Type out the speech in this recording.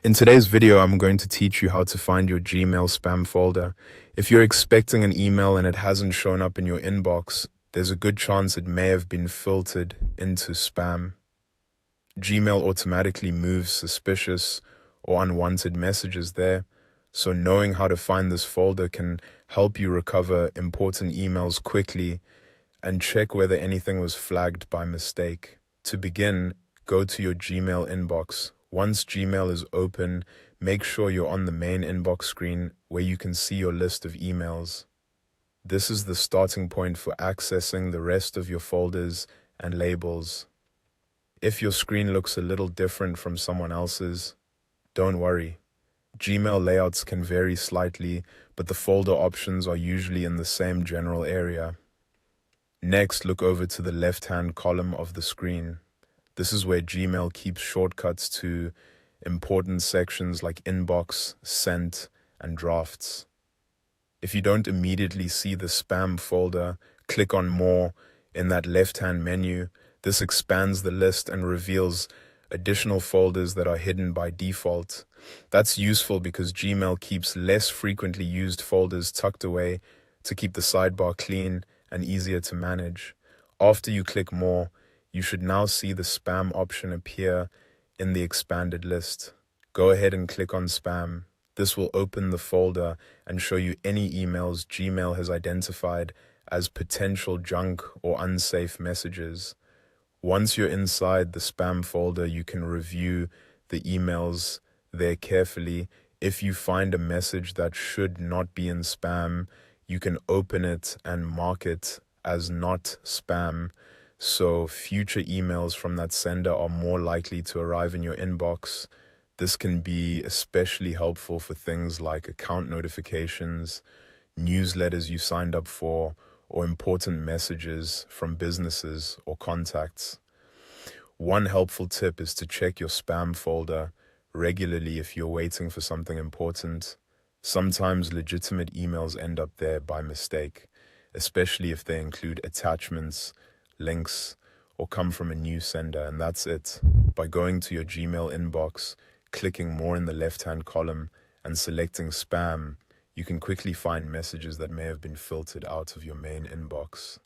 In today's video, I'm going to teach you how to find your Gmail spam folder. If you're expecting an email and it hasn't shown up in your inbox, there's a good chance it may have been filtered into spam. Gmail automatically moves suspicious or unwanted messages there, so knowing how to find this folder can help you recover important emails quickly and check whether anything was flagged by mistake. To begin, go to your Gmail inbox. Once Gmail is open, make sure you're on the main inbox screen where you can see your list of emails. This is the starting point for accessing the rest of your folders and labels. If your screen looks a little different from someone else's, don't worry. Gmail layouts can vary slightly, but the folder options are usually in the same general area. Next, look over to the left-hand column of the screen. This is where Gmail keeps shortcuts to important sections like Inbox, Sent, and Drafts. If you don't immediately see the spam folder, click on More in that left-hand menu. This expands the list and reveals additional folders that are hidden by default. That's useful because Gmail keeps less frequently used folders tucked away to keep the sidebar clean and easier to manage. After you click More, you should now see the spam option appear in the expanded list. Go ahead and click on Spam. This will open the folder and show you any emails Gmail has identified as potential junk or unsafe messages. Once you're inside the spam folder, you can review the emails there carefully. If you find a message that should not be in spam, you can open it and mark it as not spam, so future emails from that sender are more likely to arrive in your inbox. This can be especially helpful for things like account notifications, newsletters you signed up for, or important messages from businesses or contacts. One helpful tip is to check your spam folder regularly if you're waiting for something important. Sometimes legitimate emails end up there by mistake, especially if they include attachments, links, or come from a new sender, and that's it. By going to your Gmail inbox, clicking More in the left-hand column, and selecting Spam, you can quickly find messages that may have been filtered out of your main inbox.